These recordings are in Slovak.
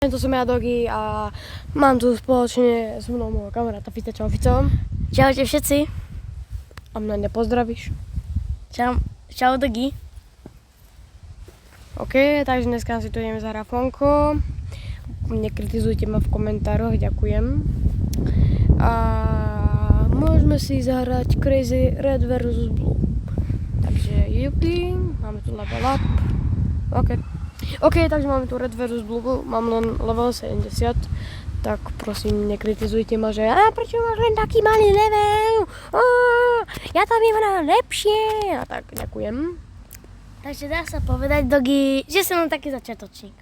To som ja, Dogi, a mám tu spoločne s mnou môjho kamaráta Fica. Čau, Fico. Čaute všetci. A mňa nepozdravíš. Čau, Dogi. OK, takže dneska si tu ideme zahrať Fonko. Nekritizujte ma v komentároch, ďakujem. A môžeme si zahrať Crazy Red vs Blue. Takže jupi, máme tu level up. OK, takže máme tu Red vs Blue, mám len level 70. Tak prosím, nekritizujte ma, že prečo máš len taký malý level? Ja tam vyhrám lepšie. A tak, ďakujem. Takže dá sa povedať, Dogi, že som len taký začiatočník.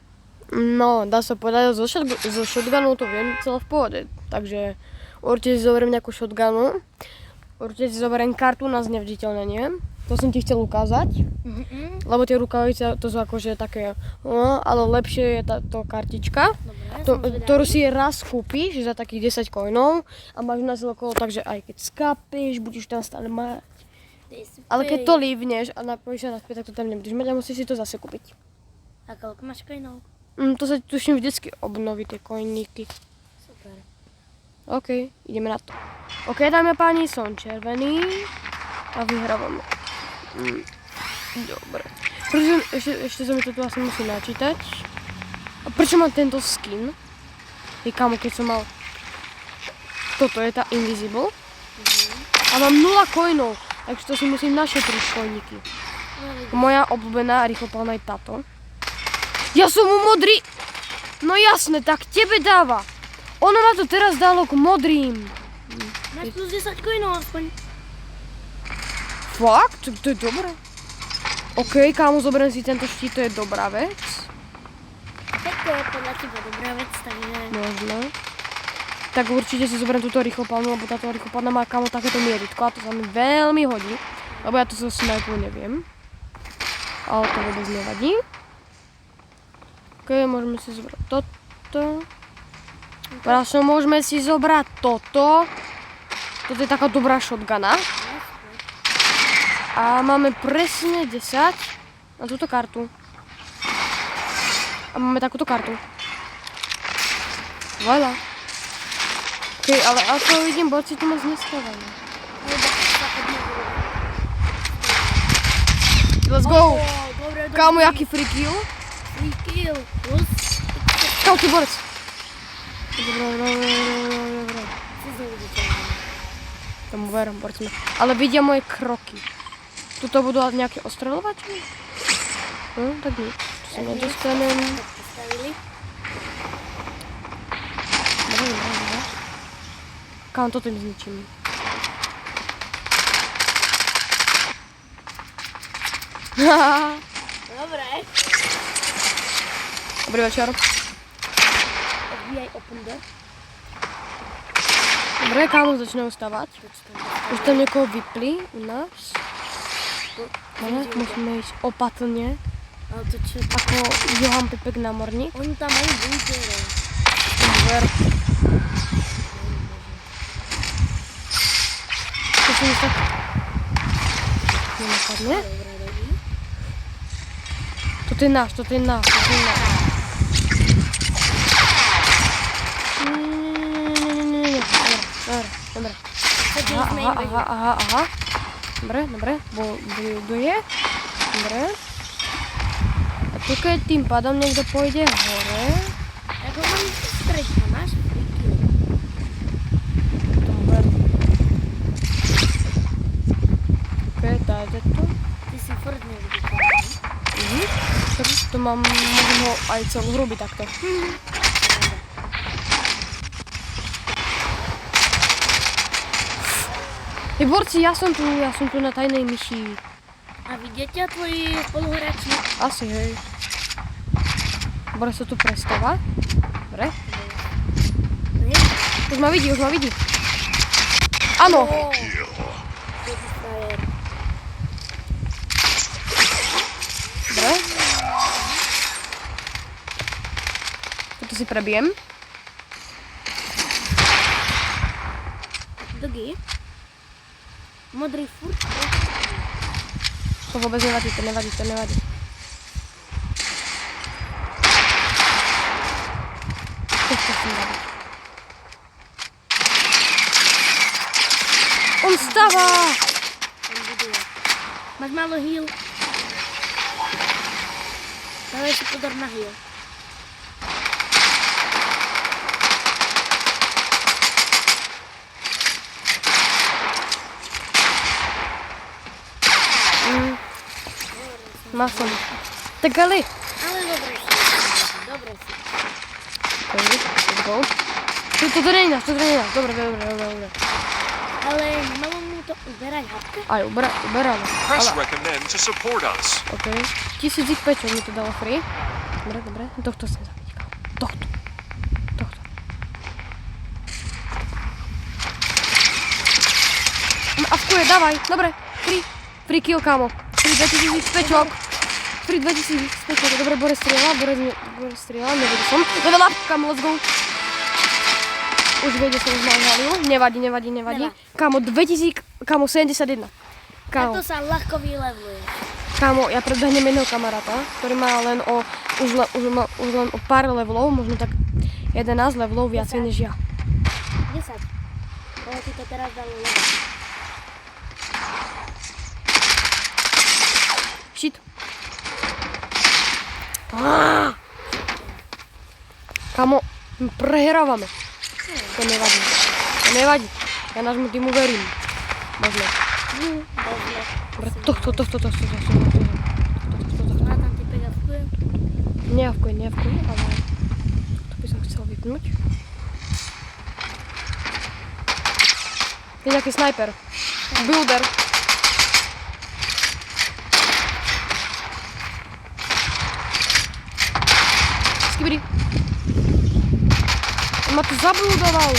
No, dá sa povedať, zo shotgunu to viem celé v pohode. Takže určite si zoberiem nejakú shotgunu. Určite si zoberiem kartu na znevžiteľnenie. To som ti chcel ukázať. Lebo tie rukavice to sú akože také, ale lepšie je táto kartička. Dobre, ktorú si raz kúpiš za takých 10 coinov a máš na celé okolo, takže aj keď skapíš, budeš tam stále mať. Ale keď to lívneš a napojíš sa naspäť, tak to tam nebudeš mať a musíš si to zase kúpiť. A koľko máš coinov? To sa tuším vždycky obnoví tie coiníky. Super. OK, ideme na to. OK, dámy a páni, som červený a vyhrávame. Dobre. Ešte sa mi to tu asi musí načítať. A prečo mám tento skin? Hej, kámo, keď som mal... Toto je tá Invisible. A mám 0 coinov, takže to si musím našetriť coiníky. Moja obľúbená rýchlopálna je táto. Ja som mu modrý! No jasné, tak tebe dáva. Ono ma to teraz dalo k modrým. Máš plus 10 coinov aspoň. Fakt? To je dobré. OK, kámo, zoberiem si tento štít, to je dobrá vec. Tak to je podľa teba dobrá vec, takže... Možno. Tak určite si zoberiem túto rýchlopálnu, lebo táto rýchlopálna má, kámo, takéto mieritko a to sa mi veľmi hodí. Lebo ja to so snipu neviem. Ale to vôbec nevadí. OK, môžeme si zobrať toto. Prosím, môžeme si zobrať toto. Toto je taká dobrá shotguna. A máme presne 10 na túto kartu. A máme takúto kartu. Voilà. OK, ale ako vidím, borci tu moc nestávajú. Let's go! Kámo, jaký free kill? Free kill, plus... Kámo, ty borec! Dobre. Si znovu vyťahujem. Tomu verím, borci. Ale vidia moje kroky. Tuto budú nejaké ostreľovači? Tak nič. Tu sa nedostanem. Tak postavili. Dobre. Kámo, toto im zničím. Dobre. Dobrý večer. FBI open door. Dobre, kámo, začne ustávať. Už tam niekoho vypli u nás. Ale musíme ísť opatrne. Ale to čo? Ako Johan Pepek námorník. Oni tam majú bunkere. Ver. To si tak... Nenapadne. Dobre, Dogi. Toto je náš. Nie. Dobre. Aha. Dobre. Buduje. Dobre. A tu keď tým pádom niekto pôjde hore. Ako mám strečka, máš free kill. Dobre. OK, dajte to. Ty si furt neviditeľný. To môžem ho aj celú hru byť takto. Borci, ja som tu na tajnej myši. A vidia ťa tvoji spoluhráči? Asi, hej. Dobre sa tu prestáva. Dobre. Už ma vidí. Áno. Dobre. Toto si prebijem. Dogi? Modrý furt? To vôbec nevadí, to nevadí. Vystava! On buduje. Máš málo heal. Dávej si pozor na heal. Má som. Tak ale. Ale dobre si. Dobre si. Okay, let's go. Toto nie je náš. Dobre. Ale nemalo mu to uberať hapka? Aj, uberáme. Press Ale, recommend to support us. OK. 1000 XP mi to dalo free. Dobre. Tohto chcem zabiť. Tohto. Avkuje, dávaj. Dobre. Free kill, kámo. Free 2000 XP-čok. Free 2000 XP-čok. Dobre, Bore strieľa. Nevedel som. Level up, kámo, let's go. Už vie, že som už mal žaliu. Nevadí. Kámo, 2000, kámo, 71. Kámo, Takto sa ľahko vylevuje. kámo, ja predbehnem jedného kamaráta, ktorý má len už len o pár levelov, možno tak 11 levelov viacej než ja. 10. Ale ti to teraz dalo level. Shit. Kámo, my prehrávame. To nevadí. Ja nášmu týmu verím. Možno. Dobre, tohto. Má tam typek avkuje? Neavkuje, ale to by som chcel vypnúť. Je nejaký snajper. Builder. Skibidi. On ma tu zabludoval.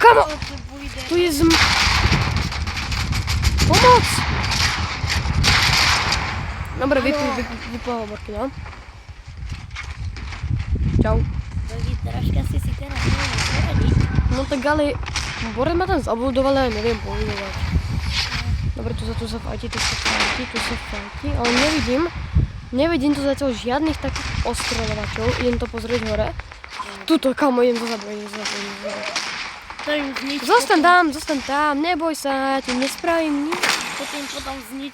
Kamo! Tu je Pomoc! Dobre, vypol hovorky, no. Čau. Boži, troška si teraz neviem poradiť. No tak ale, Borec ma tam zabludoval, ale neviem pobudovať. Dobre, tu sa fajti, ale nevidím tu zatiaľ žiadnych takých ostreľovačov. Idem to pozrieť hore. Tuto, kamo, idem to zabrať. To im znič. Zostaň tam, neboj sa, ja ti nespravím nič. To im potom znič.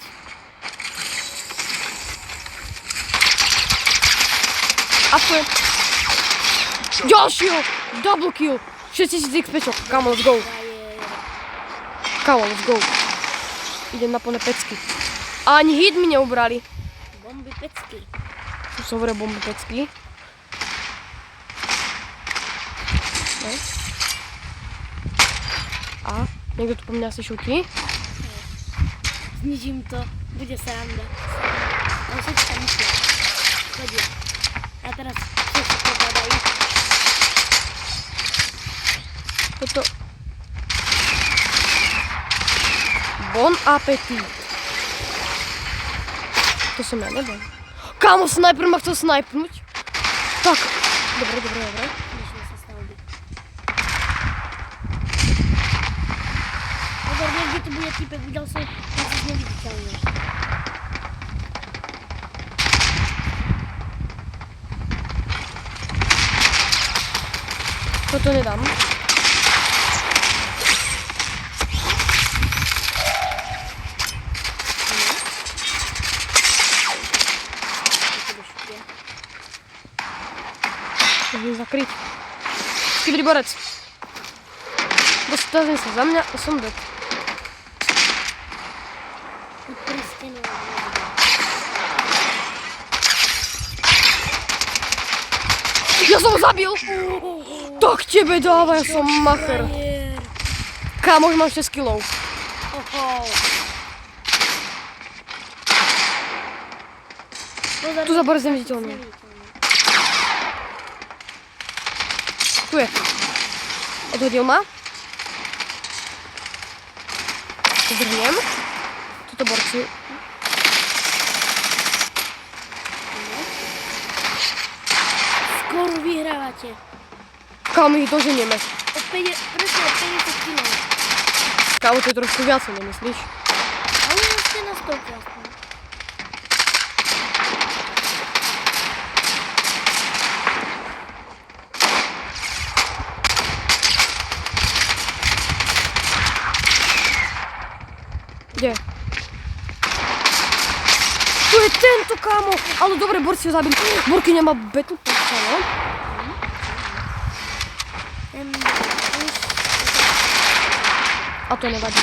Avkujem. Ďalšieho! Double kill! 6000 XP-čok, kamo, let's go. Kamo, let's go. Idem na plné pecky. A ani hit mi neubrali. Bomby pecky. Tu sú hovoria bomby pecky. No. A niekto tu po mňa asi šutí. Zničím to. Bude sranda. No všetci tam myslia. Chodia. A teraz všetci popadajú. Toto. Bon appetit. To som ja nebol. Kámo, snajper ma chcel snajpnúť. Tak. Dobre. Myšli sa stavby. Pozor, vieš, kde tu bude typek. Videl som, že si neviditeľný. Toto nedám. Môžem zakryť. Skibidi Borec. Postavím sa za mňa a som dead. Pri stenu. Ja som ho zabil! Tak tebe dáva, ja som macher. Kámo, už mám 6 kilov. Tu za Borec neviditeľný. Tu je. Odhodil ma. Zdrhniem. Tuto Borci. Skoro vyhrávate. Kámo, my ich doženieme. Presne o 50 kg. Kámo, to je trošku viacej, nemyslíš? Ale ste na 100 aspoň. kámo, ale dobre, Bor si ho zabil. Borky nemá betu, no? A to nevadí.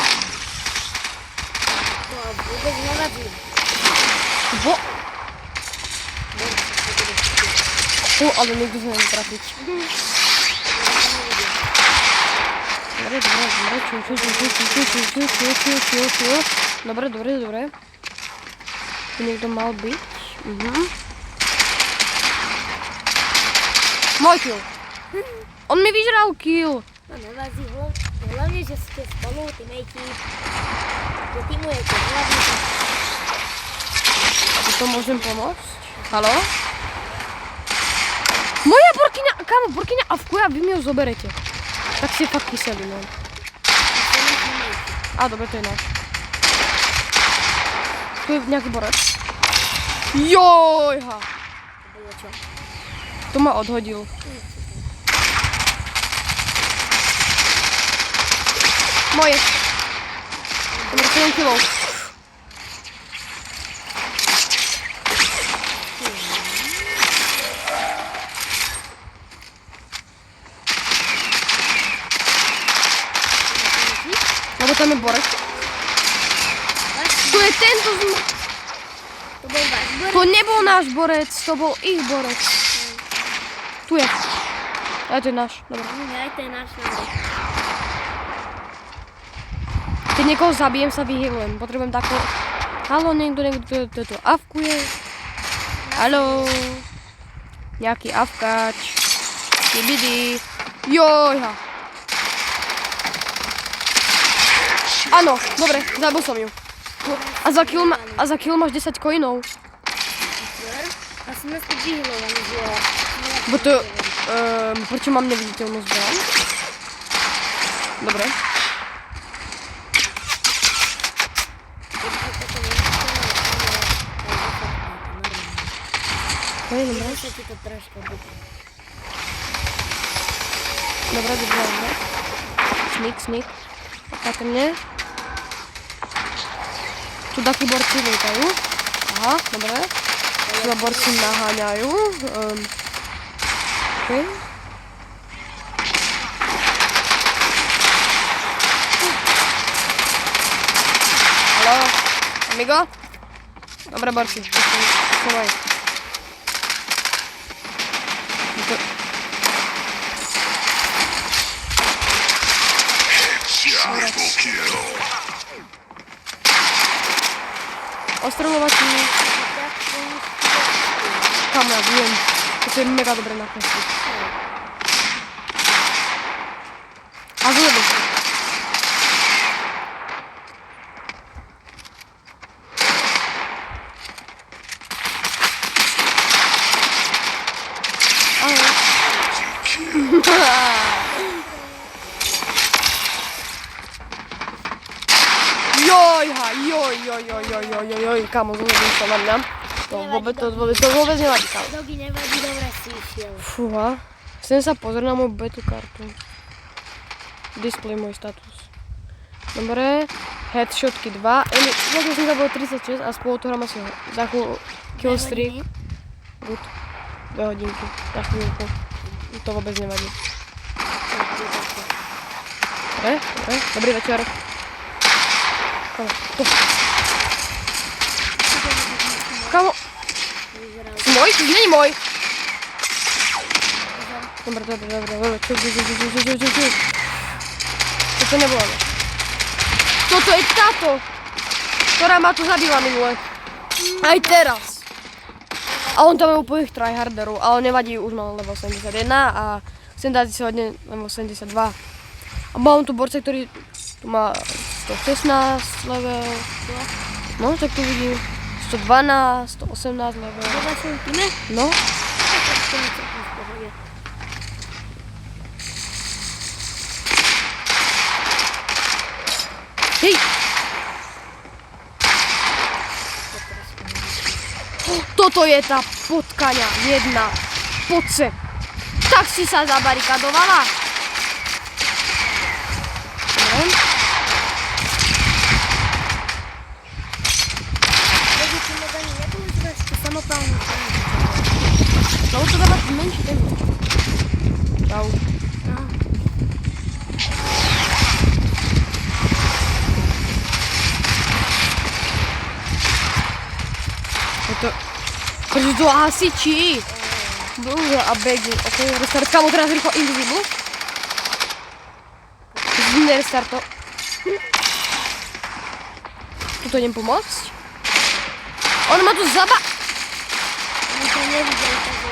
To vôbec nevadí. Bo... ale nikto sa nevie trafiť. Dobre. Dobre. Tu niekto mal byť. Môj kill. On mi vyžral kill. No nevadí, hlavne, že ste spolu, teammatey. Že teamujete, hlavne, že... To môžem pomôcť? Haló? Moja Borkyňa, kámo, Borkyňa avkuje a vy mi ju zoberete. Tak si fakt kyseli, no. A dobre, to je náš. Tu je nejaký borec. Jojha! To bolo čo? To ma odhodil. Moje. Dobre, 7 kilov. Lebo tam je borec. Tu je tento To bol váš borec? To nebol náš borec, to bol ich borec. Tu je. A to je náš, dobre. Aj to je náš návrh. Keď niekoho zabijem, sa vyhylujem. Potrebujem takú... Haló, niekto to avkuje. Haló. Nejaký avkač. Kibidi. Jojha. Áno, dobre, zabil som ju. A za kill máš 10 coinov. A som nás tu vyhľovaný, že... Bo to... prečo mám neviditeľnú zbraň? Dobre. Dobre sa ti to troška bude. Dobre. Sník. Opatrne. Tu takí borci lietajú. Aha, dobre. Tu sa borci naháňajú. Okay. Haló, amigo? Dobre, borci. Schovaj. Ostreľovací. Kam ja viem. To je mega dobre nakresliť. A zledu. Joj, kámo, zlobím sa na mňa. To vôbec nevadí, kámo. Dogi nevadí, dobre si išiel. Fúha. Chcem sa pozrieť na moju betu kartu. Display môj status. Dobre. Headshotky 2. Zatiaľ som zabil 36 a spolu to hráme si ho. Za kill streak. Good. 2 hodinky. Za chvíľku. To vôbec nevadí. Dobre. Dobrý večer. Kámo, to. Kámo. Si môj? Ty nie je môj. Dobre. Čo. Toto nebolo. Toto je táto, ktorá ma tu zabila minule. Aj teraz. A on tam je úplných tryharderov, ale nevadí, už mám level 71 a chcem dať si hodne level 72. A mám tu borce, ktorý tu má 116 level. No, tak tu vidím. 112, 118 level. Do vašom týme? No. Tak to mi celkom v pohode. Hej! Toto je tá potkaňa jedna. Poď sem. Tak si sa zabarikadovala. Dobre. Dogi, ty ma ani nepoužívaš, to som Zmenší ten meč. Čau. No. Je to... Proč to hasiči? Bože, a bagy. Ok, restart. Kámo, teraz rýchlo invisible. Nerestart to. Tuto idem pomôcť. On ma tu zaba... My to nevideli, takže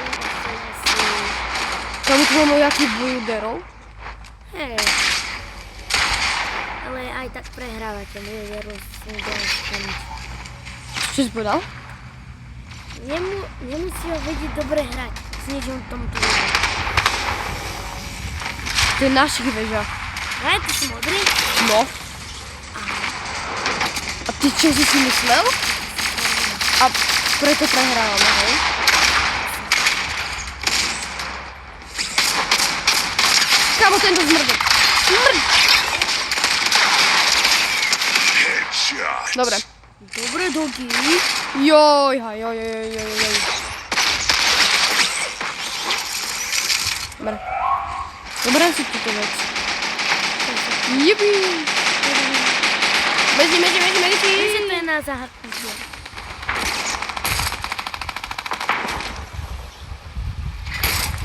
asi... Kámo, tu máme jaký builderov. Hej. Ale aj tak prehrávate, budete rozsúdať. Čo si povedal? Nemusí ho vedieť dobre hrať. S niečím tomto vedieť. To je našich veža. Hej, ty si modrý? No. A ty čo si myslel? A preto prehrávame, hej? Kámo, tento zmrdek. Smrd! Dobre. Dobre, dogi. Joj. Dobre. Dobre si túto vec. Jupi. Mezi. Že to je na zahrnutie.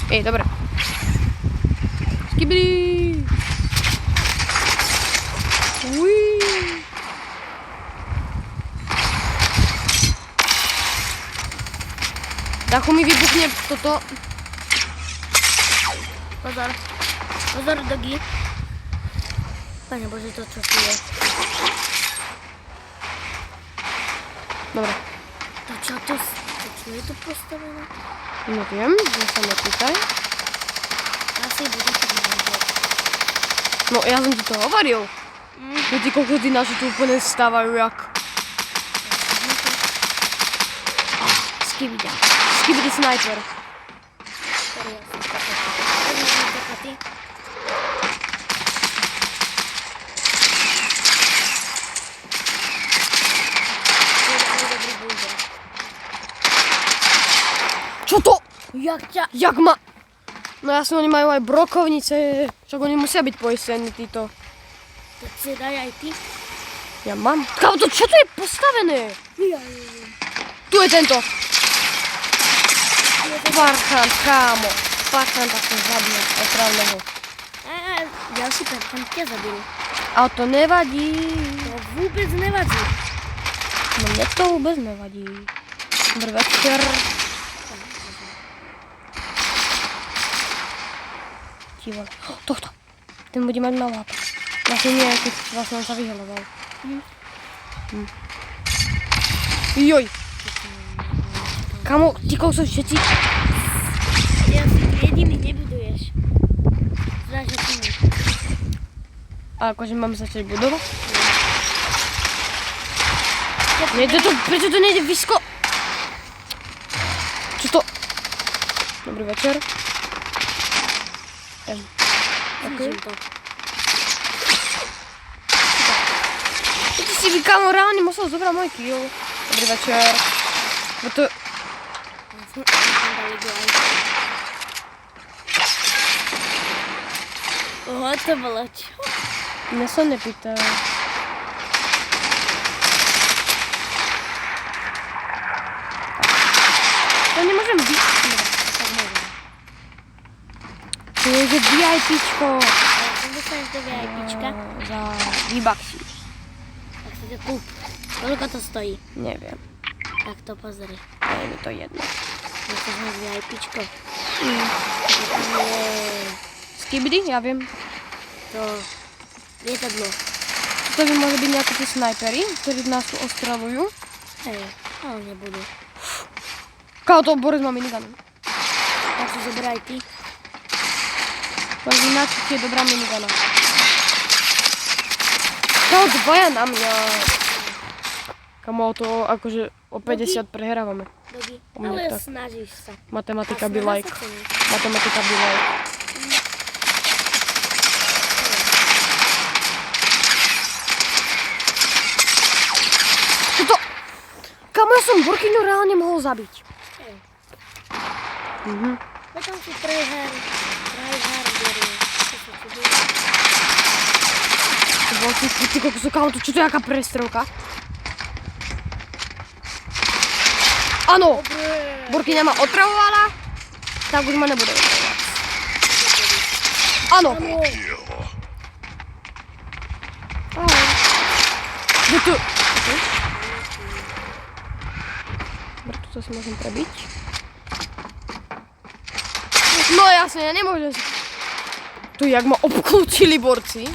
Ej, dobre. Skibidi. Uí. Dachu mi vybuchne toto. Pozor. Pozor, dogi. Pane Bože, to čo tu je. Dobre. To čo je tu postavené? Neviem, že sa nepýtaj. Asi bude to môžem. No ja som ti to hovoril. Že ty kokoti naši tu úplne stávajú jak... Skibida. Skibidi sniper. Ktorý ja som kapatý. Tak môžem kapatý. Čo to? Jak ťa... Jak ma... No jasne, oni majú aj brokovnice. Však oni musia byť poistení, títo. Tak si daj aj ty. Ja mám. Kámo, to čo tu je postavené? Tu je tento. Parchant, kámo. Parchant ako zabijem. Opravného. Ďalší parchant ťa zabil. A to nevadí. To vôbec nevadí. No mne to vôbec nevadí. Dobrý večer. Tívo. Tohto. Ten bude mať malú hapu. Vlastne nie, keď vlastne on sa vyheloval. Joj. Kamo, ti kousok všetci. Ty asi jediný nebuduješ. Zdáš ho tomu. A akože mám začať budovať? Nejde to, prečo to nejde vysko? Čo to? Dobrý večer. Zničím to. Ty si by kámo reálne musel zobrať môj kill. Dobrý večer. No to... Oho, to bolo čo? Mňa sa nepýta. To nemôžem byť. Tak môžem. To je že VIPčko. Ale som dostaneš do VIPčka, Za výbaxy. tak si to kúp. Koľko to stojí? Neviem. Tak to pozri. Je mi to jedno. Chceš mať VIPčko. Tam je Skibidi, ja viem. to lietadlo. To by mohli byť nejaké tí snajperi, ktorí nás tu ostreľujú. Hej, ale nebudú. Kámo, to Boris má minigun. Tak si zoberaj ty. Boris, ináč ti je dobrá minigana. Kámo, dvaja na mňa. Kámo, to akože o 50 prehrávame. Dogi. U mňa Ale tak. snažíš sa. Matematika A by snaha like. sa cení. Matematika by like. Toto... Kámo, ja som Burkyňu reálne mohol zabiť. Hej. Mhm. Potom sú tryhardery. Ty kokos, kámo, čo to je jaká prestrelka? Áno, Borkyňa ma otravovala, tak už ma nebude otravovať. Áno. Je tu... Dobre, tuto si môžem prebiť. No jasne, ja nemôžem si... Tu jak ma obklúčili borci.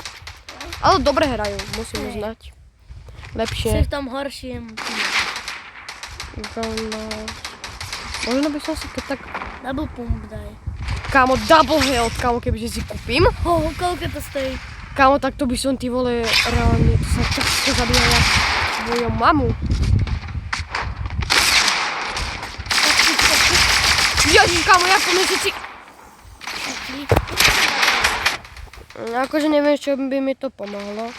Ale dobre hrajú, musím uznať. Si Lepšie. v tom horším. Možno by som si to tak... Double pump daj. Kámo, double health, kámo, kebyže si kúpim. Koľko to stojí? Kámo, tak to by som ty vole, reálne, to sa ťažko zabíjala svoju mamu. Ježiš, kámo, ja po mesiaci... Akože neviem, čo by mi to pomohlo.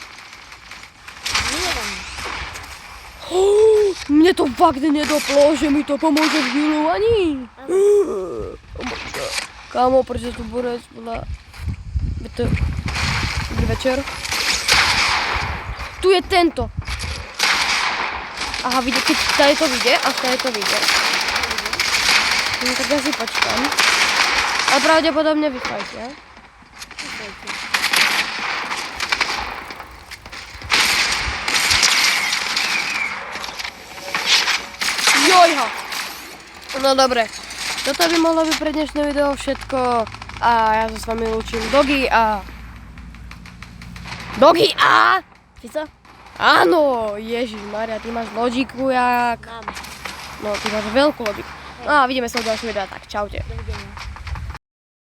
Mne to fakt nedoplo, že mi to pomôže v healovaní. Oh my god. Kámo, prečo tu borec bola... Dobrý večer. Tu je tento. Aha, vidie, keď tady to vyjde, až tady to vyjde. No tak ja si počkám. Ale pravdepodobne vyfajte. Jojha! No dobre, toto by mohlo byť pre dnešné video všetko a ja sa s vami lúčim. Dogi a... Si co? Áno, Ježišmaria, ty máš logiku jak... Mám. No, ty máš veľkú logiku. No a vidíme sa v ďalšom videu, tak čaute. Dovidenia.